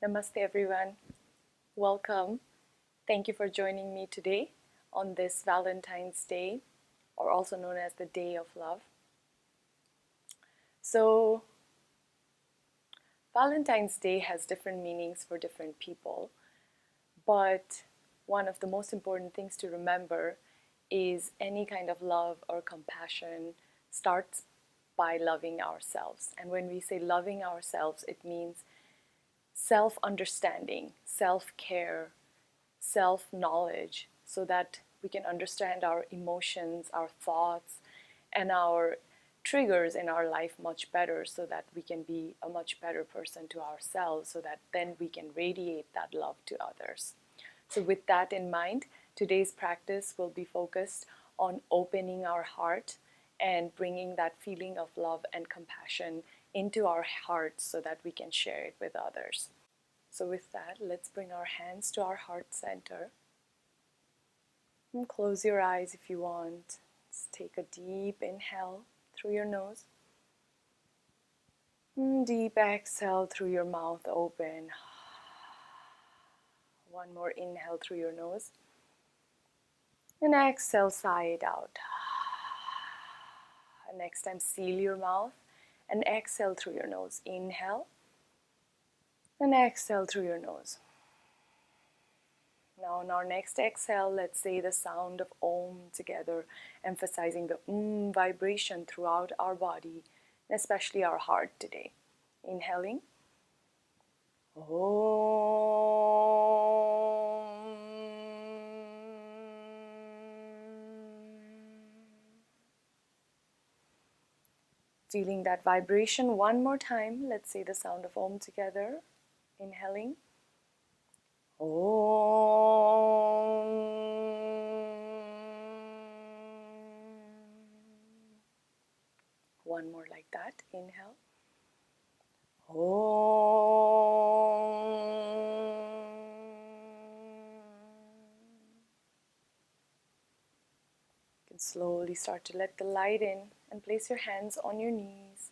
Namaste everyone. Welcome. Thank you for joining me today on this Valentine's Day, or also known as the Day of Love. So, Valentine's Day has different meanings for different people, but one of the most important things to remember is any kind of love or compassion starts by loving ourselves. And when we say loving ourselves, it means self-understanding, self-care, self-knowledge, so that we can understand our emotions, our thoughts, and our triggers in our life much better, so that we can be a much better person to ourselves, so that then we can radiate that love to others. So with that in mind, today's practice will be focused on opening our heart and bringing that feeling of love and compassion into our hearts so that we can share it with others. So with that, let's bring our hands to our heart center. And close your eyes if you want. Let's take a deep inhale through your nose. And deep exhale through your mouth open. One more inhale through your nose. And exhale, sigh it out. And next time, seal your mouth and exhale through your nose. Inhale and exhale through your nose. Now on our next exhale, let's say the sound of Om together, emphasizing the vibration throughout our body, and especially our heart today. Inhaling. Om. Feeling that vibration one more time. Let's say the sound of Om together. Inhaling. Om. One more like that. Inhale. Om. You can slowly start to let the light in and place your hands on your knees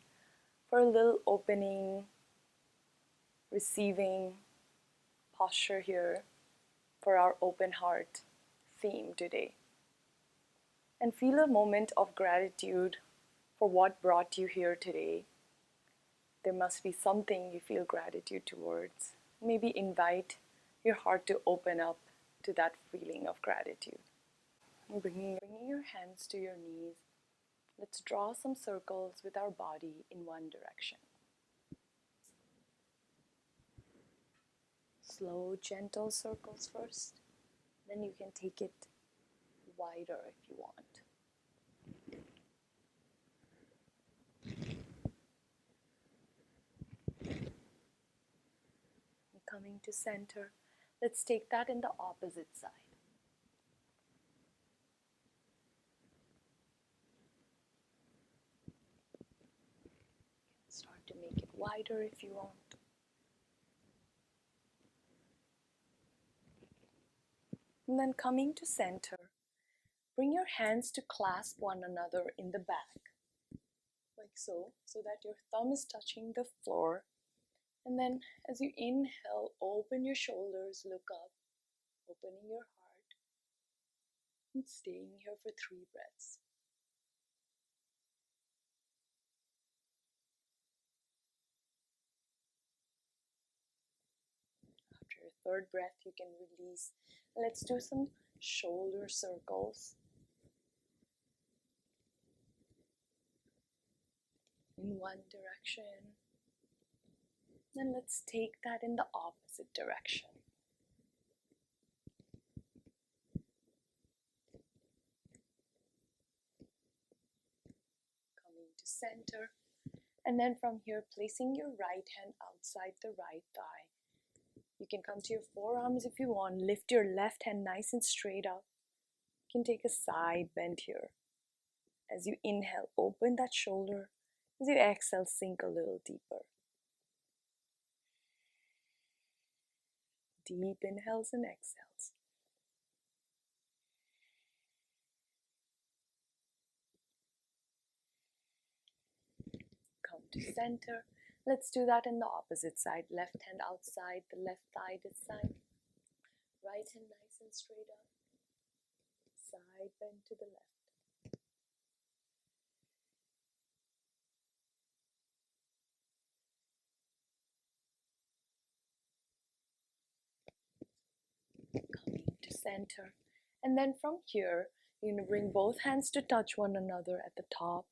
for a little opening, receiving posture here for our open heart theme today. And feel a moment of gratitude for what brought you here today. There must be something you feel gratitude towards. Maybe invite your heart to open up to that feeling of gratitude. And bringing your hands to your knees, let's draw some circles with our body in one direction. Slow, gentle circles first. Then you can take it wider if you want. And coming to center, let's take that in the opposite side. Start to make it wider if you want. And then coming to center, bring your hands to clasp one another in the back, like so that your thumb is touching the floor. And then as you inhale, open your shoulders, look up, opening your heart, and staying here for 3 breaths. After your 3rd breath, you can release. Let's do some shoulder circles in one direction. Then let's take that in the opposite direction. Coming to center. And then from here, placing your right hand outside the right thigh. You can come to your forearms if you want. Lift your left hand nice and straight up. You can take a side bend here. As you inhale, open that shoulder. As you exhale, sink a little deeper. Deep inhales and exhales. Come to center. Let's do that in the opposite side. Left hand outside, the left thigh this side. Right hand nice and straight up. Side bend to the left. Coming to center. And then from here, you're going to bring both hands to touch one another at the top.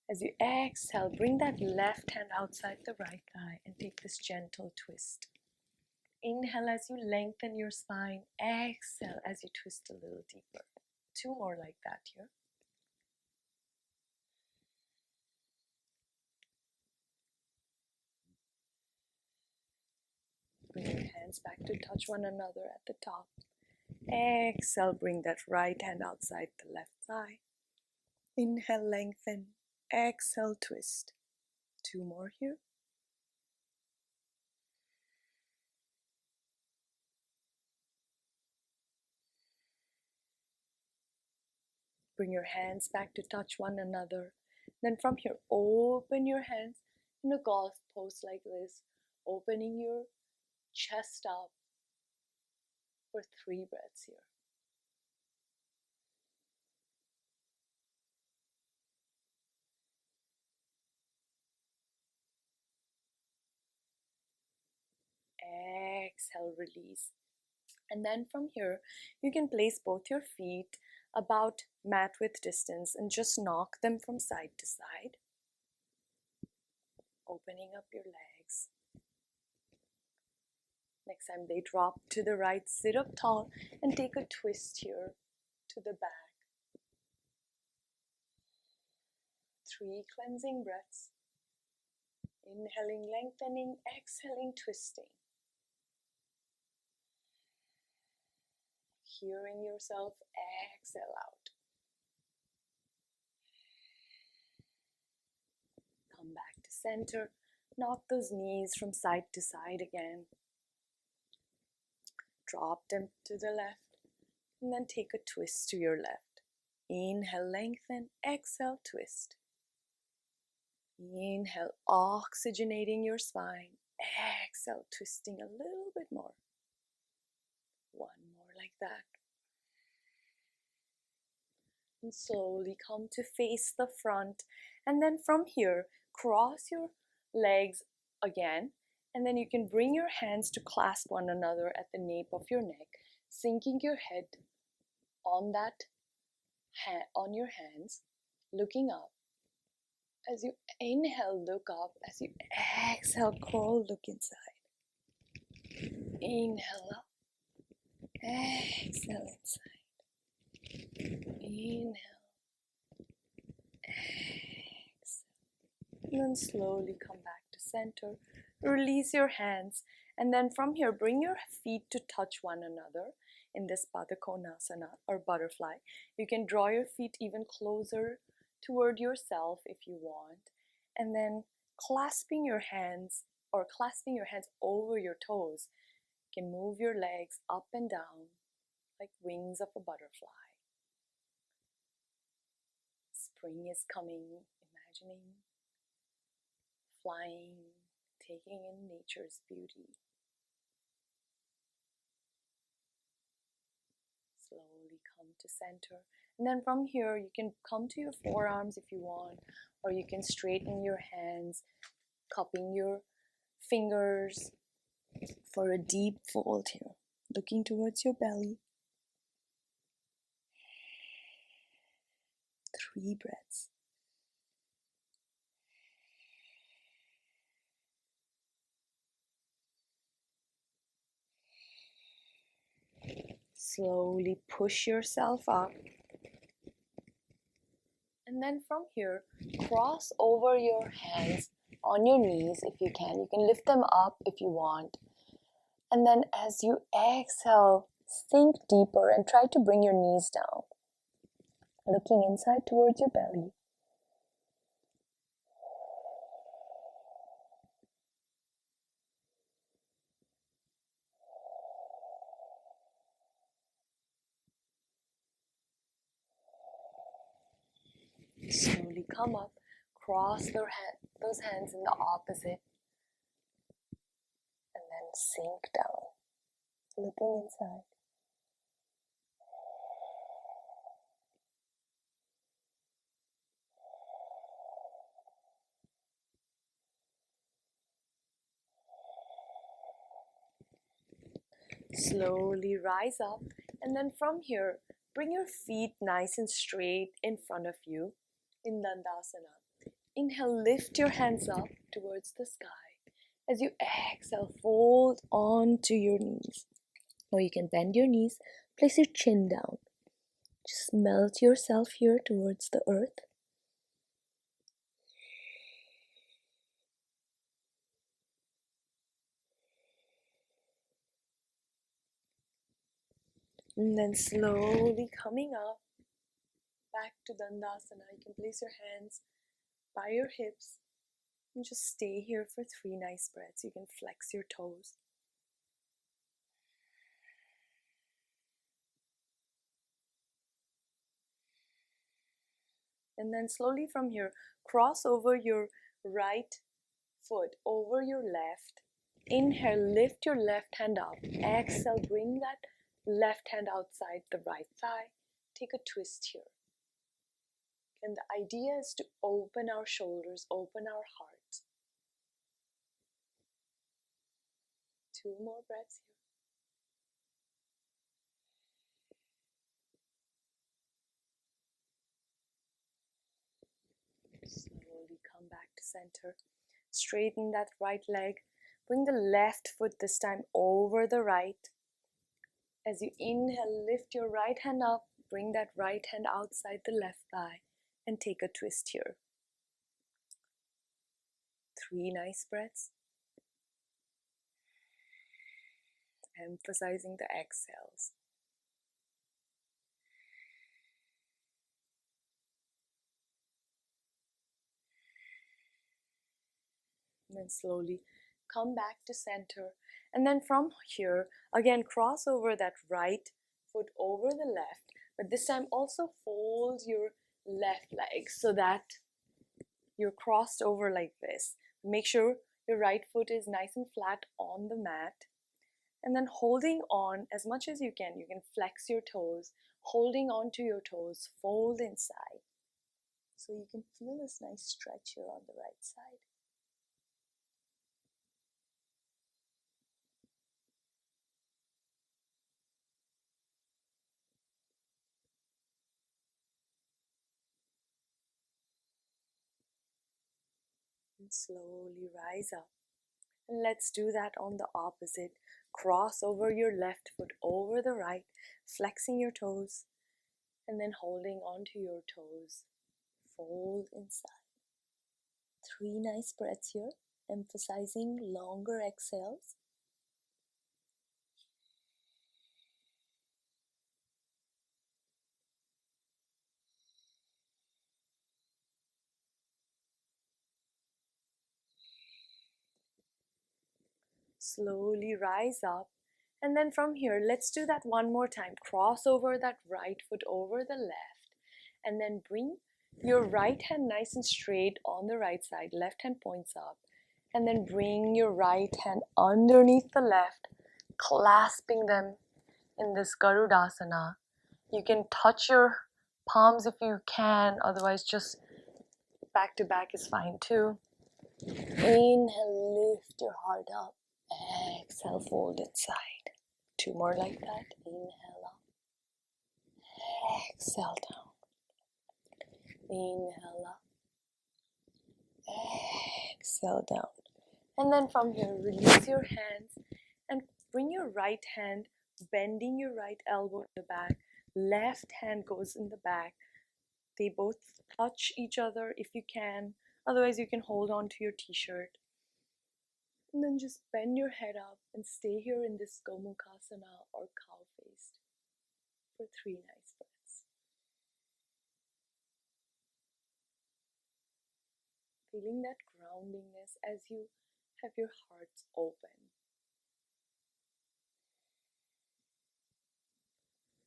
As you exhale, bring that left hand outside the right thigh and take this gentle twist. Inhale as you lengthen your spine. Exhale as you twist a little deeper. 2 more like that here. Bring your hands back to touch one another at the top. Exhale, bring that right hand outside the left thigh. Inhale, lengthen. Exhale, twist. 2 more here. Bring your hands back to touch one another. Then from here, open your hands in a golf pose like this, opening your chest up for 3 breaths here. Exhale, release. And then from here, you can place both your feet about mat width distance and just knock them from side to side, opening up your legs. Next time they drop to the right, sit up tall and take a twist here to the back. 3 cleansing breaths. Inhaling, lengthening, exhaling, twisting. Hearing yourself exhale out. Come back to center. Knock those knees from side to side again. Drop them to the left. And then take a twist to your left. Inhale, lengthen. Exhale, twist. Inhale, oxygenating your spine. Exhale, twisting a little bit more. 1 more like that. And slowly come to face the front. And then from here, cross your legs again. And then you can bring your hands to clasp one another at the nape of your neck, sinking your head on on your hands, looking up. As you inhale, look up. As you exhale, crawl, look inside. Inhale up. Exhale inside. Inhale. Exhale. And then slowly come back to center. Release your hands. And then from here, bring your feet to touch one another in this Pada Konasana or butterfly. You can draw your feet even closer toward yourself if you want. And then clasping your hands over your toes, you can move your legs up and down like wings of a butterfly. Spring is coming, imagining flying, taking in nature's beauty. Slowly come to center. And then from here, you can come to your forearms if you want, or you can straighten your hands, cupping your fingers for a deep fold here, looking towards your belly. 3 breaths. Slowly push yourself up. And then from here, cross over your hands on your knees if you can. You can lift them up if you want. And then as you exhale, sink deeper and try to bring your knees down, looking inside towards your belly. Slowly come up, cross those hands in the opposite sink down, looking inside. Slowly rise up, and then from here, bring your feet nice and straight in front of you in Dandasana. Inhale, lift your hands up towards the sky. As you exhale, fold onto your knees. Or you can bend your knees, place your chin down. Just melt yourself here towards the earth. And then slowly coming up, back to Dandasana. You can place your hands by your hips and just stay here for 3 nice breaths. You can flex your toes. And then slowly from here, cross over your right foot over your left. Inhale, lift your left hand up. Exhale, bring that left hand outside the right thigh. Take a twist here. And the idea is to open our shoulders, open our heart. 2 more breaths here. Slowly come back to center. Straighten that right leg. Bring the left foot this time over the right. As you inhale, lift your right hand up. Bring that right hand outside the left thigh and take a twist here. 3 nice breaths. Emphasizing the exhales. And then slowly come back to center. And then from here, again, cross over that right foot over the left. But this time also fold your left leg so that you're crossed over like this. Make sure your right foot is nice and flat on the mat. And then holding on as much as you can flex your toes, holding on to your toes, fold inside. So you can feel this nice stretch here on the right side. And slowly rise up. And let's do that on the opposite. Cross over your left foot over the right, flexing your toes, and then holding onto your toes. Fold inside. 3 nice breaths here, emphasizing longer exhales. Slowly rise up, and then from here, let's do that one more time. Cross over that right foot over the left, and then bring your right hand nice and straight on the right side. Left hand points up, and then bring your right hand underneath the left, clasping them in this Garudasana. You can touch your palms if you can, otherwise just back to back is fine too. Inhale, lift your heart up. Exhale, fold inside. 2 more like that. Inhale up. Exhale down. Inhale up. Exhale down. And then from here, release your hands and bring your right hand, bending your right elbow in the back. Left hand goes in the back. They both touch each other if you can. Otherwise, you can hold on to your t-shirt. And then just bend your head up and stay here in this Gomukhasana or cow-faced for 3 nice breaths. Feeling that groundingness as you have your hearts open.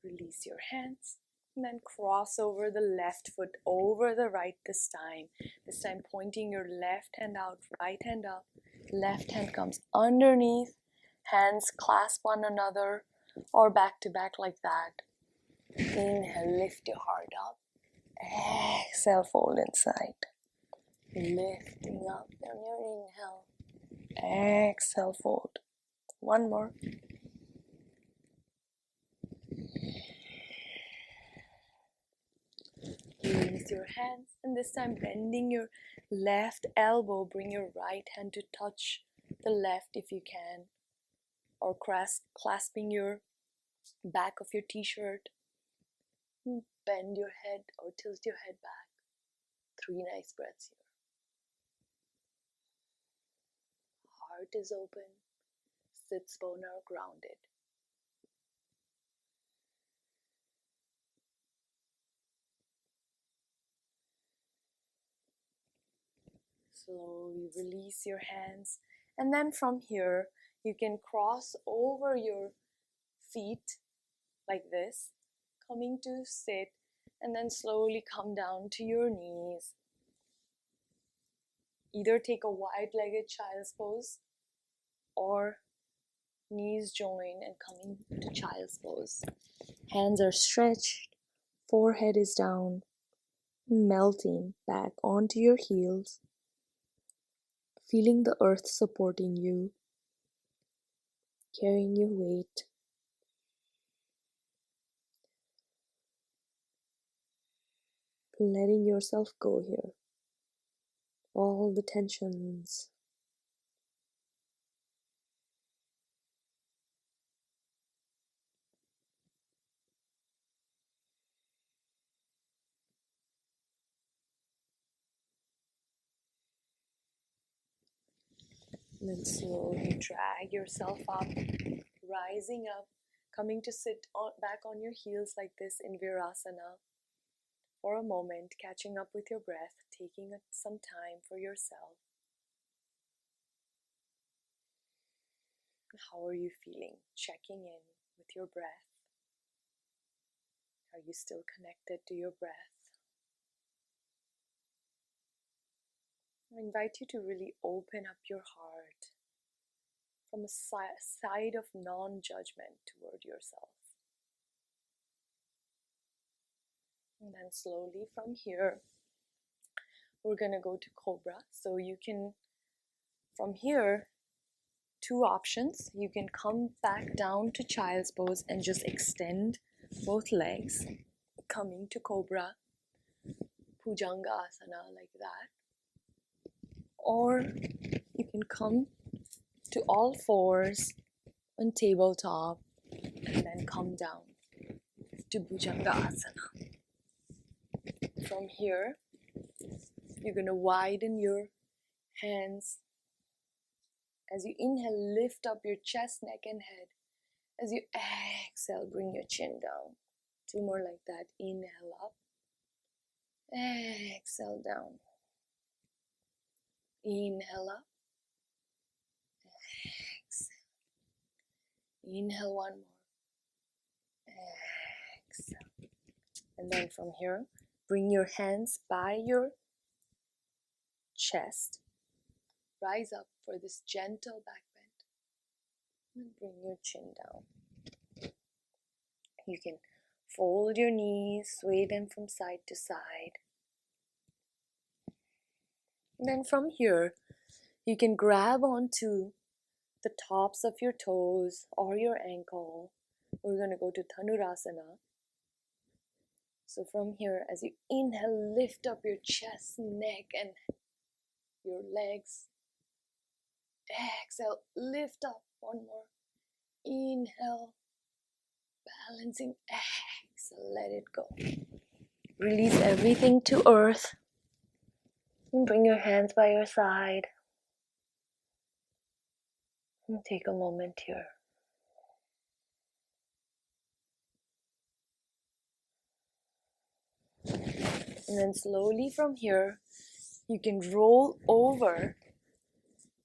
Release your hands and then cross over the left foot over the right this time. This time pointing your left hand out, right hand up. Left hand comes underneath Hands clasp one another or back to back like that. Inhale, lift your heart up. Exhale, fold inside. Lifting up on your inhale. Exhale, fold. One more. Release your hands, and this time bending your left elbow, bring your right hand to touch the left if you can, or clasping your back of your t-shirt. Bend your head or tilt your head back. 3 nice breaths here. Heart is open, sits bone are grounded. Slowly release your hands, and then from here you can cross over your feet like this, coming to sit, and then slowly come down to your knees. Either take a wide-legged child's pose or knees join and coming to child's pose. Hands are stretched, forehead is down, melting back onto your heels, feeling the earth supporting you, carrying your weight. Letting yourself go here. All the tensions. And then slowly drag yourself up, rising up, coming to sit back on your heels like this in Virasana. For a moment, catching up with your breath, taking some time for yourself. How are you feeling? Checking in with your breath. Are you still connected to your breath? I invite you to really open up your heart from a side of non-judgment toward yourself. And then slowly from here, we're going to go to Cobra. So you can, from here, 2 options. You can come back down to child's pose and just extend both legs, coming to Cobra, Bhujanga asana like that. Or you can come to all fours on tabletop and then come down to Bhujanga asana. From here, you're going to widen your hands. As you inhale, lift up your chest, neck and head. As you exhale, bring your chin down. 2 more like that. Inhale up. Exhale down. Inhale up. Exhale. Inhale one more. Exhale. And then from here, bring your hands by your chest. Rise up for this gentle back bend. And bring your chin down. You can fold your knees, sway them from side to side. And then from here, you can grab onto the tops of your toes or your ankle. We're going to go to Dhanurasana. So from here, as you inhale, lift up your chest, neck, and your legs. Exhale, lift up. One more. Inhale, balancing. Exhale, let it go. Release everything to earth. And bring your hands by your side. And take a moment here. And then slowly from here, you can roll over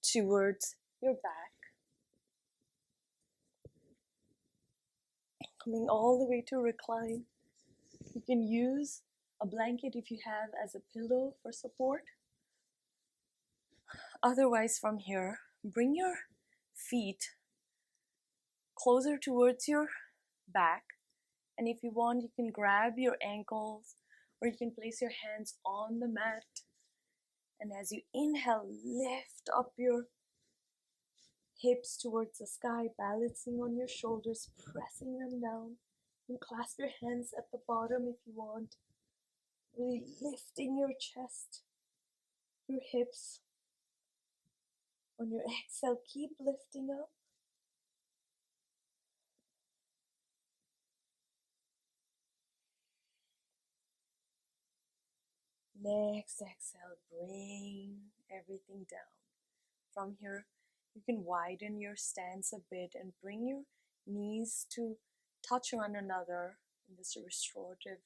towards your back. Coming all the way to recline. You can use a blanket if you have as a pillow for support. Otherwise from here, bring your feet closer towards your back. And if you want, you can grab your ankles or you can place your hands on the mat. And as you inhale, lift up your hips towards the sky, balancing on your shoulders, pressing them down. And clasp your hands at the bottom if you want. Really lifting your chest, your hips. On your exhale, keep lifting up. Next exhale, bring everything down. From here, you can widen your stance a bit and bring your knees to touch one another in this restorative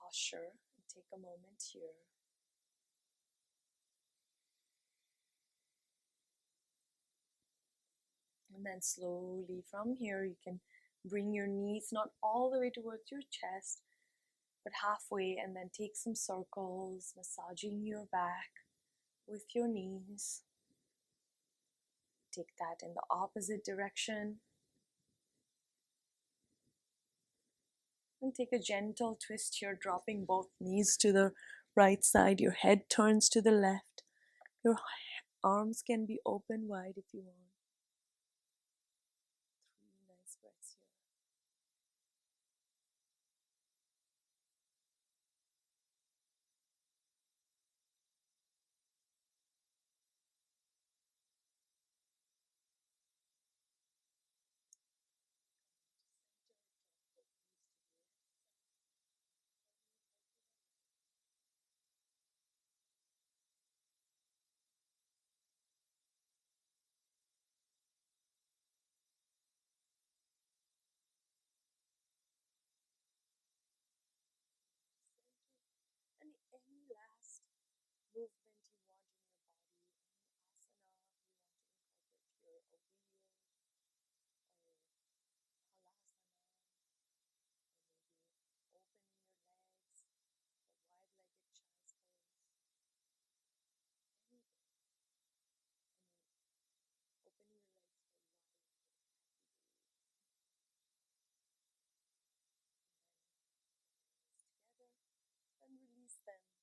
posture. And take a moment here. And then slowly from here, you can bring your knees not all the way towards your chest, but halfway, and then take some circles, massaging your back with your knees. Take that in the opposite direction. And take a gentle twist here, dropping both knees to the right side. Your head turns to the left. Your arms can be open wide if you want. 3 nice breaths here. And any last movement you want in your body, any asana you want to incorporate here, a wheel, or halasana, or maybe opening your legs, a wide-legged child's pose, anything. I mean, opening your legs for wide for a happy breathe. And then together, then release them.